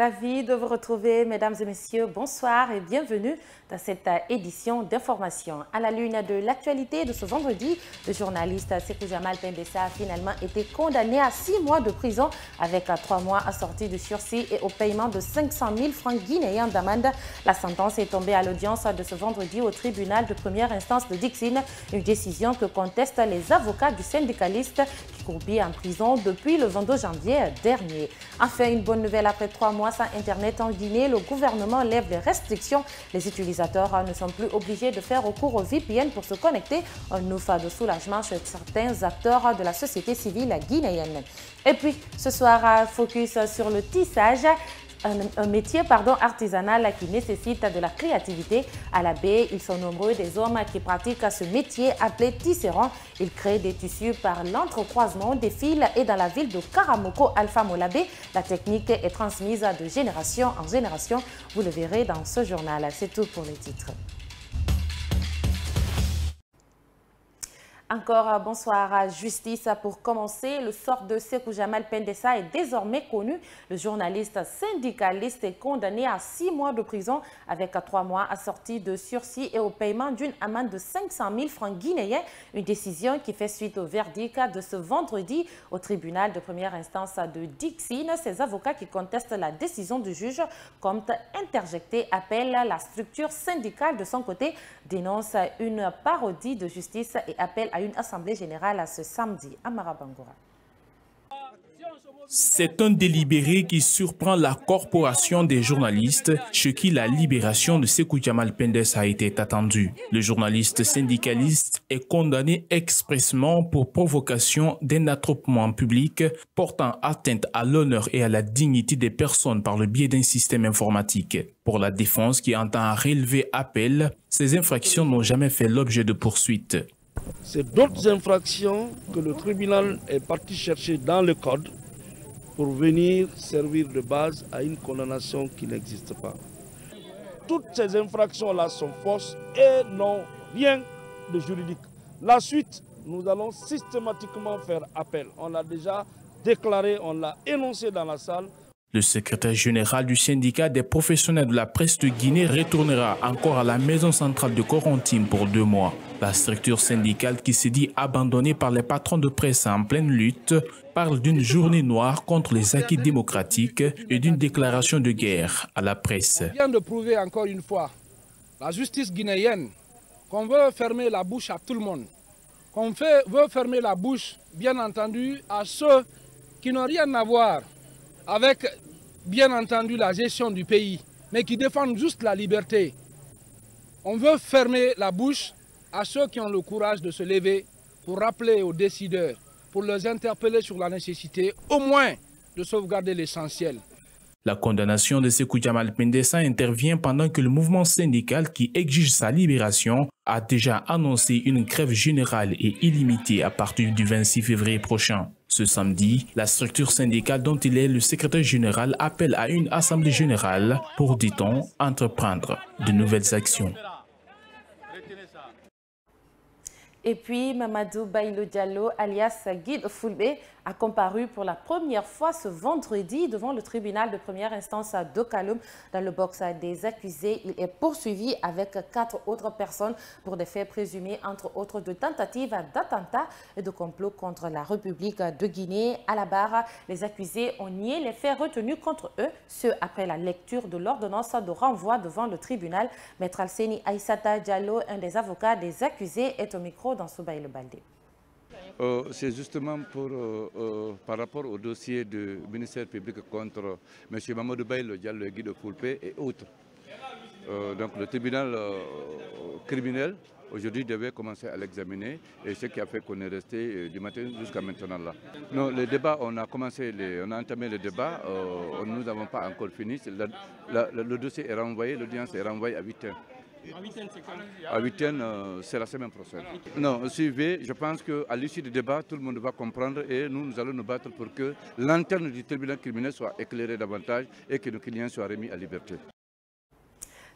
Ravi de vous retrouver, mesdames et messieurs. Bonsoir et bienvenue dans cette édition d'information. À la lune de l'actualité de ce vendredi, le journaliste Sékou Jamal Pendessa a finalement été condamné à 6 mois de prison avec 3 mois assortis de sursis et au paiement de 500 000 francs guinéens d'amende. La sentence est tombée à l'audience de ce vendredi au tribunal de première instance de Dixine, une décision que contestent les avocats du syndicaliste qui croupit en prison depuis le 22 janvier dernier. Enfin, une bonne nouvelle, après 3 mois sans Internet en Guinée, le gouvernement lève les restrictions. Les utilisateurs ne sont plus obligés de faire recours au VPN pour se connecter. Un offre de soulagement chez certains acteurs de la société civile guinéenne. Et puis, ce soir, focus sur le tissage. Un métier artisanal qui nécessite de la créativité. À la baie, ils sont nombreux des hommes qui pratiquent ce métier appelé tisserand. Ils créent des tissus par l'entrecroisement des fils et dans la ville de Karamoko, Alpha Molabé, la technique est transmise de génération en génération. Vous le verrez dans ce journal. C'est tout pour les titres. Encore bonsoir. Justice pour commencer. Le sort de Sékou Jamal Pendessa est désormais connu. Le journaliste syndicaliste est condamné à 6 mois de prison avec 3 mois assortis de sursis et au paiement d'une amende de 500 000 francs guinéens. Une décision qui fait suite au verdict de ce vendredi au tribunal de première instance de Dixine. Ces avocats qui contestent la décision du juge comptent interjecter appellent la structure syndicale de son côté, dénonce une parodie de justice et appelle à une assemblée générale ce samedi à Marabangura. C'est un délibéré qui surprend la corporation des journalistes, chez qui la libération de Sékou Jamal Pendessa a été attendue. Le journaliste syndicaliste est condamné expressément pour provocation d'un attroupement public portant atteinte à l'honneur et à la dignité des personnes par le biais d'un système informatique. Pour la défense qui entend relever appel, ces infractions n'ont jamais fait l'objet de poursuites. C'est d'autres infractions que le tribunal est parti chercher dans le code pour venir servir de base à une condamnation qui n'existe pas. Toutes ces infractions-là sont fausses et n'ont rien de juridique. La suite, nous allons systématiquement faire appel. On l'a déjà déclaré, on l'a énoncé dans la salle. Le secrétaire général du syndicat des professionnels de la presse de Guinée retournera encore à la maison centrale de Corentin pour 2 mois. La structure syndicale qui s'est dit abandonnée par les patrons de presse en pleine lutte parle d'une journée noire contre les acquis démocratiques et d'une déclaration de guerre à la presse. On vient de prouver encore une fois, la justice guinéenne, qu'on veut fermer la bouche à tout le monde, qu'on veut fermer la bouche, bien entendu, à ceux qui n'ont rien à voir avec, bien entendu, la gestion du pays, mais qui défendent juste la liberté. On veut fermer la bouche à ceux qui ont le courage de se lever pour rappeler aux décideurs, pour les interpeller sur la nécessité, au moins, de sauvegarder l'essentiel. La condamnation de Sékou Jamal Pendessa intervient pendant que le mouvement syndical qui exige sa libération a déjà annoncé une grève générale et illimitée à partir du 26 février prochain. Ce samedi, la structure syndicale dont il est le secrétaire général appelle à une assemblée générale pour, dit-on, entreprendre de nouvelles actions. Et puis, Mamadou Baïlo Diallo, alias Guide Fulbe, a comparu pour la première fois ce vendredi devant le tribunal de première instance à Dokaloum. Dans le box des accusés, il est poursuivi avec 4 autres personnes pour des faits présumés, entre autres, de tentatives d'attentat et de complot contre la République de Guinée. À la barre, les accusés ont nié les faits retenus contre eux, ce après la lecture de l'ordonnance de renvoi devant le tribunal. Maître Alseni Aïssata Diallo, un des avocats des accusés, est au micro dans Soubaï le Baldé. C'est justement par rapport au dossier du ministère public contre M. Mamadou Baïlo Diallo, Guide Fulbe et autres. Donc le tribunal criminel aujourd'hui devait commencer à l'examiner et ce qui a fait qu'on est resté du matin jusqu'à maintenant là. Non, le débat, on a entamé le débat, nous n'avons pas encore fini. Le dossier est renvoyé, l'audience est renvoyée à 8h. À 8h, c'est la semaine prochaine. Non, suivez, je pense qu'à l'issue du débat, tout le monde va comprendre et nous allons nous battre pour que l'antenne du tribunal criminel soit éclairée davantage et que nos clients soient remis à liberté.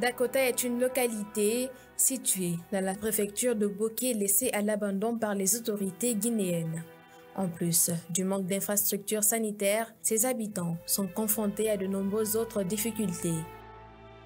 Dakota est une localité située dans la préfecture de Boké laissée à l'abandon par les autorités guinéennes. En plus du manque d'infrastructures sanitaires, ses habitants sont confrontés à de nombreuses autres difficultés.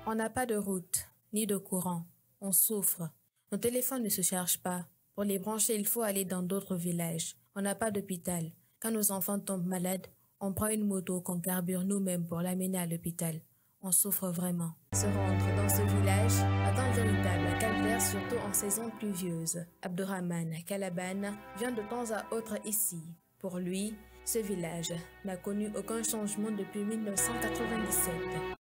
On n'a pas de route, ni de courant. On souffre. Nos téléphones ne se chargent pas. Pour les brancher, il faut aller dans d'autres villages. On n'a pas d'hôpital. Quand nos enfants tombent malades, on prend une moto qu'on carbure nous-mêmes pour l'amener à l'hôpital. On souffre vraiment. Se rendre dans ce village est un véritable calvaire, surtout en saison pluvieuse. Abdourahman Kalaban vient de temps à autre ici. Pour lui, ce village n'a connu aucun changement depuis 1997.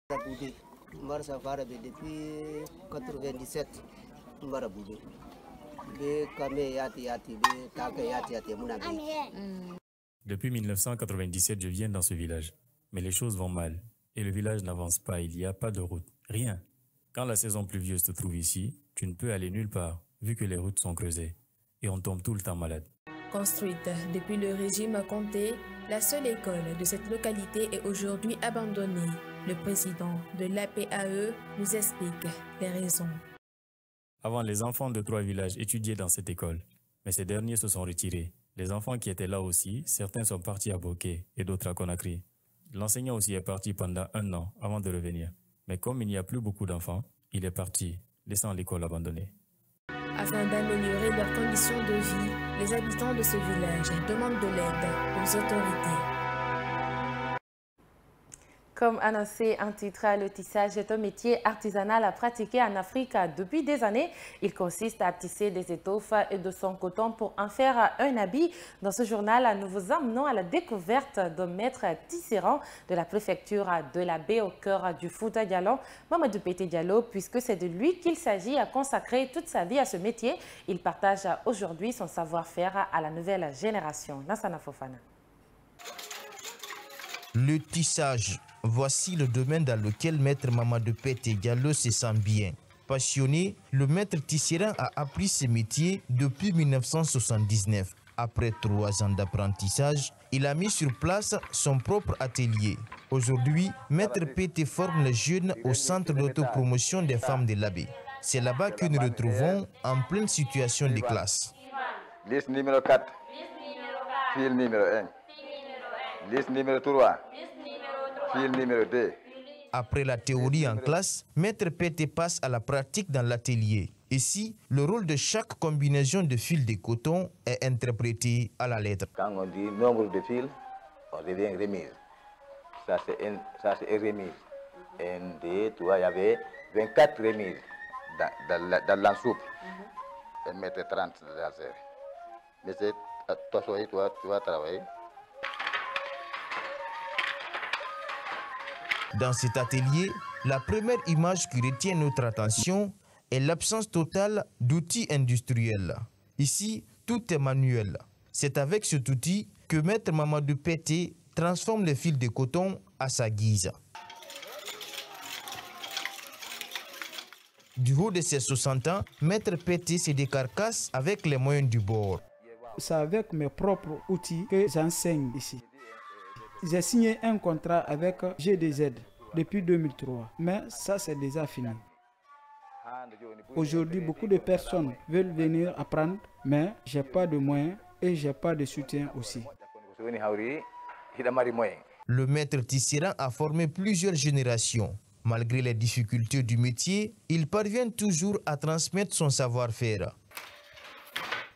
Depuis 1997, Depuis 1997, je viens dans ce village. Mais les choses vont mal. Et le village n'avance pas, il n'y a pas de route, rien. Quand la saison pluvieuse te trouve ici, tu ne peux aller nulle part, vu que les routes sont creusées. Et on tombe tout le temps malade. Construite depuis le régime Conté, la seule école de cette localité est aujourd'hui abandonnée. Le président de l'APAE nous explique les raisons. Avant, les enfants de 3 villages étudiaient dans cette école, mais ces derniers se sont retirés. Les enfants qui étaient là aussi, certains sont partis à Boké et d'autres à Conakry. L'enseignant aussi est parti pendant 1 an avant de revenir. Mais comme il n'y a plus beaucoup d'enfants, il est parti, laissant l'école abandonnée. Afin d'améliorer leurs conditions de vie, les habitants de ce village demandent de l'aide aux autorités. Comme annoncé en titre, le tissage est un métier artisanal à pratiquer en Afrique depuis des années. Il consiste à tisser des étoffes et de son coton pour en faire un habit. Dans ce journal, nous vous emmenons à la découverte d'un maître tisserand de la préfecture de la Baie au cœur du Fouta Djallon, Mamadou Pété Diallo, puisque c'est de lui qu'il s'agit à consacrer toute sa vie à ce métier. Il partage aujourd'hui son savoir-faire à la nouvelle génération. Nassana Fofana. Le tissage, voici le domaine dans lequel Maître Mamadou Pété Diallo se sent bien. Passionné, le maître tisserand a appris ce métier depuis 1979. Après 3 ans d'apprentissage, il a mis sur place son propre atelier. Aujourd'hui, Maître Pété forme les jeunes au centre d'autopromotion des femmes de l'Abbé. C'est là-bas que nous retrouvons en pleine situation de classe. Liste numéro 4, fil numéro 1. Liste numéro 3, fil numéro 2. Après la théorie en classe, Maître Pété passe à la pratique dans l'atelier. Ici, le rôle de chaque combinaison de fils de coton est interprété à la lettre. Quand on dit nombre de fils, on devient remise. Ça c'est une remise. 1, 2, 3, il y avait 24 remises dans la soupe. 1,30 m de laser. Mais c'est toi, tu vas travailler. Dans cet atelier, la première image qui retient notre attention est l'absence totale d'outils industriels. Ici, tout est manuel. C'est avec cet outil que Maître Mamadou Pété transforme les fils de coton à sa guise. Du haut de ses 60 ans, Maître Pété se décarcasse avec les moyens du bord. C'est avec mes propres outils que j'enseigne ici. J'ai signé un contrat avec GDZ depuis 2003, mais ça c'est déjà fini. Aujourd'hui, beaucoup de personnes veulent venir apprendre, mais je n'ai pas de moyens et je n'ai pas de soutien aussi. Le maître tisserand a formé plusieurs générations. Malgré les difficultés du métier, il parvient toujours à transmettre son savoir-faire.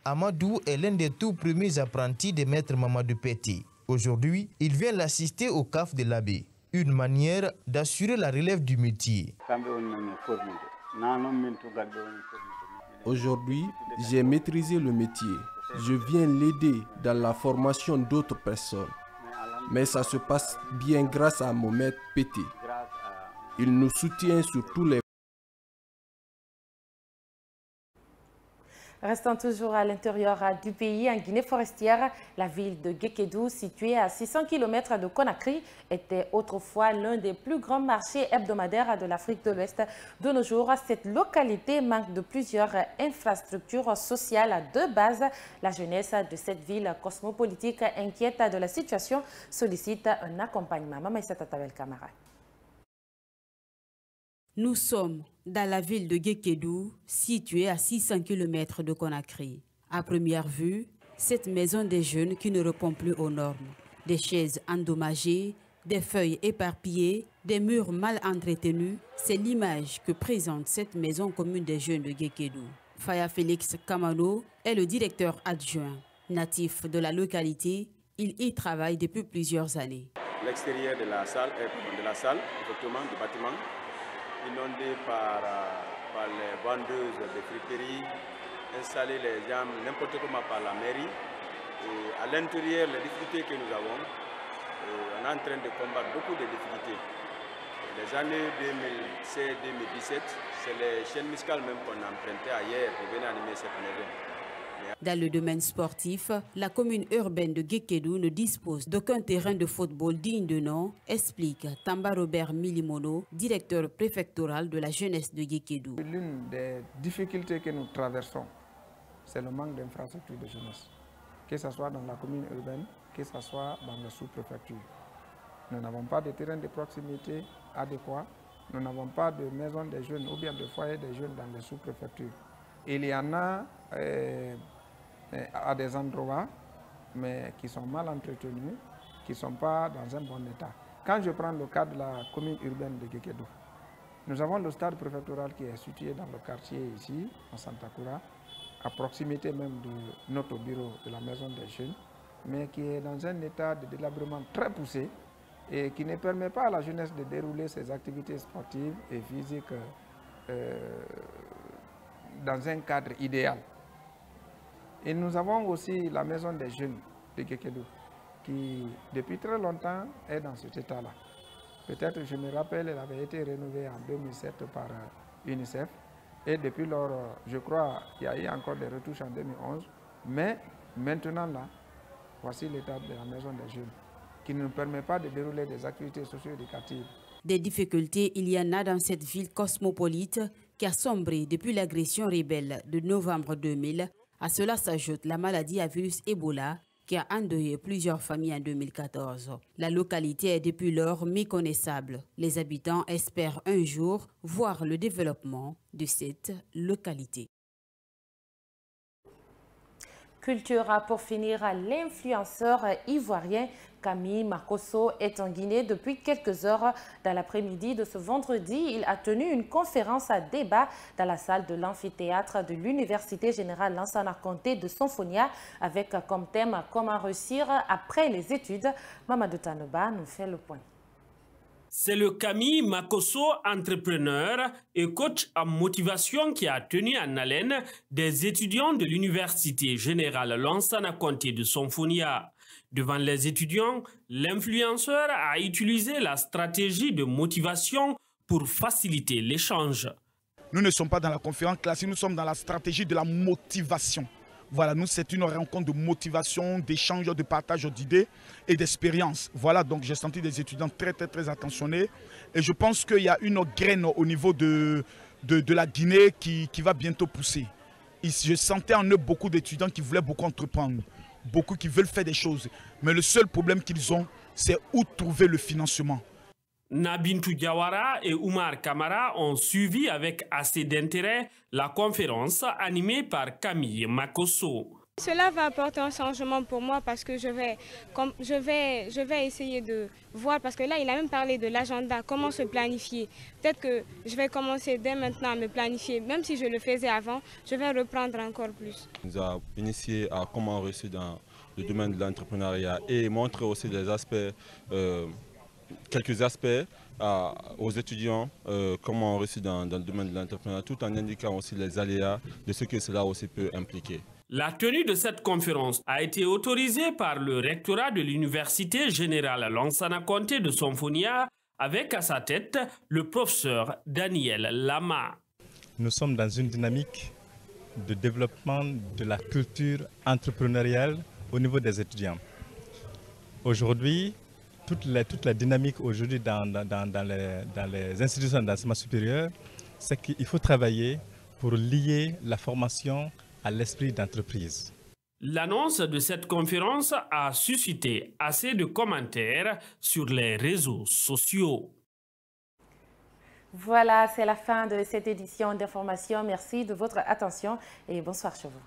Amadou est l'un des tout premiers apprentis de Maître Mamadou Pété. Aujourd'hui, il vient l'assister au CAF de l'Abbé, une manière d'assurer la relève du métier. Aujourd'hui, j'ai maîtrisé le métier. Je viens l'aider dans la formation d'autres personnes. Mais ça se passe bien grâce à mon maître Pété. Il nous soutient sur tous les... Restant toujours à l'intérieur du pays, en Guinée forestière, la ville de Guékédou, située à 600 km de Conakry, était autrefois l'un des plus grands marchés hebdomadaires de l'Afrique de l'Ouest. De nos jours, cette localité manque de plusieurs infrastructures sociales de base. La jeunesse de cette ville cosmopolitique, inquiète de la situation, sollicite un accompagnement. Maman Issa Tatabel Camara. Nous sommes dans la ville de Guékédou, située à 600 km de Conakry. À première vue, cette maison des jeunes qui ne répond plus aux normes. Des chaises endommagées, des feuilles éparpillées, des murs mal entretenus, c'est l'image que présente cette maison commune des jeunes de Guékédou. Faya Félix Kamano est le directeur adjoint. Natif de la localité, il y travaille depuis plusieurs années. L'extérieur de la salle, effectivement, du bâtiment, inondé par les vendeuses de friteries, installer les jambes n'importe comment par la mairie. Et à l'intérieur, les difficultés que nous avons, on est en train de combattre beaucoup de difficultés. Les années 2016-2017, c'est les chaînes musicales même qu'on empruntait ailleurs pour venir animer cette maison. Dans le domaine sportif, la commune urbaine de Guékédou ne dispose d'aucun terrain de football digne de nom, explique Tamba Robert Milimono, directeur préfectoral de la jeunesse de Guékédou. L'une des difficultés que nous traversons, c'est le manque d'infrastructures de jeunesse, que ce soit dans la commune urbaine, que ce soit dans la sous-préfecture. Nous n'avons pas de terrain de proximité adéquat, nous n'avons pas de maison des jeunes ou bien de foyer des jeunes dans les sous-préfectures. Il y en a à des endroits, mais qui sont mal entretenus, qui ne sont pas dans un bon état. Quand je prends le cas de la commune urbaine de Guékédou, nous avons le stade préfectoral qui est situé dans le quartier ici, en Santakura, à proximité même de notre bureau de la maison des jeunes, mais qui est dans un état de délabrement très poussé et qui ne permet pas à la jeunesse de dérouler ses activités sportives et physiques dans un cadre idéal. Et nous avons aussi la maison des jeunes de Guékédou qui, depuis très longtemps, est dans cet état-là. Peut-être, je me rappelle, elle avait été rénovée en 2007 par UNICEF. Et depuis lors, je crois, il y a eu encore des retouches en 2011. Mais maintenant, là, voici l'état de la maison des jeunes qui ne nous permet pas de dérouler des activités socio-éducatives. Des difficultés, il y en a dans cette ville cosmopolite qui a sombré depuis l'agression rebelle de novembre 2000. À cela s'ajoute la maladie à virus Ebola qui a endeuillé plusieurs familles en 2014. La localité est depuis lors méconnaissable. Les habitants espèrent un jour voir le développement de cette localité. Culture pour finir, l'influenceur ivoirien Camille Makosso est en Guinée depuis quelques heures. Dans l'après-midi de ce vendredi, il a tenu une conférence à débat dans la salle de l'amphithéâtre de l'Université générale Lansana Conté de Sonfonia avec comme thème « Comment réussir après les études ». Mamadou Tanoba nous fait le point. C'est le Camille Makosso, entrepreneur et coach en motivation qui a tenu en haleine des étudiants de l'Université générale Lansana Conté de Sonfonia. Devant les étudiants, l'influenceur a utilisé la stratégie de motivation pour faciliter l'échange. Nous ne sommes pas dans la conférence classique, nous sommes dans la stratégie de la motivation. Voilà, nous, c'est une rencontre de motivation, d'échange, de partage d'idées et d'expériences. Voilà, donc j'ai senti des étudiants très attentionnés. Et je pense qu'il y a une graine au niveau de la Guinée qui va bientôt pousser. Et je sentais en eux beaucoup d'étudiants qui voulaient beaucoup entreprendre, beaucoup qui veulent faire des choses. Mais le seul problème qu'ils ont, c'est où trouver le financement. Nabintou Diawara et Oumar Kamara ont suivi avec assez d'intérêt la conférence animée par Camille Makosso. Cela va apporter un changement pour moi parce que je vais essayer de voir, parce que là il a même parlé de l'agenda, comment se planifier. Peut-être que je vais commencer dès maintenant à me planifier, même si je le faisais avant, je vais reprendre encore plus. Il nous a initié à comment réussir dans le domaine de l'entrepreneuriat et montrer aussi des aspects, quelques aspects aux étudiants, comment on réussit dans le domaine de l'entrepreneuriat, tout en indiquant aussi les aléas de ce que cela aussi peut impliquer. La tenue de cette conférence a été autorisée par le rectorat de l'Université générale Lansana Conté de Sonfonia, avec à sa tête le professeur Daniel Lama. Nous sommes dans une dynamique de développement de la culture entrepreneuriale au niveau des étudiants. Aujourd'hui, toute la dynamique aujourd'hui dans les institutions d'enseignement supérieur, c'est qu'il faut travailler pour lier la formation à l'esprit d'entreprise. L'annonce de cette conférence a suscité assez de commentaires sur les réseaux sociaux. Voilà, c'est la fin de cette édition d'information. Merci de votre attention et bonsoir chez vous.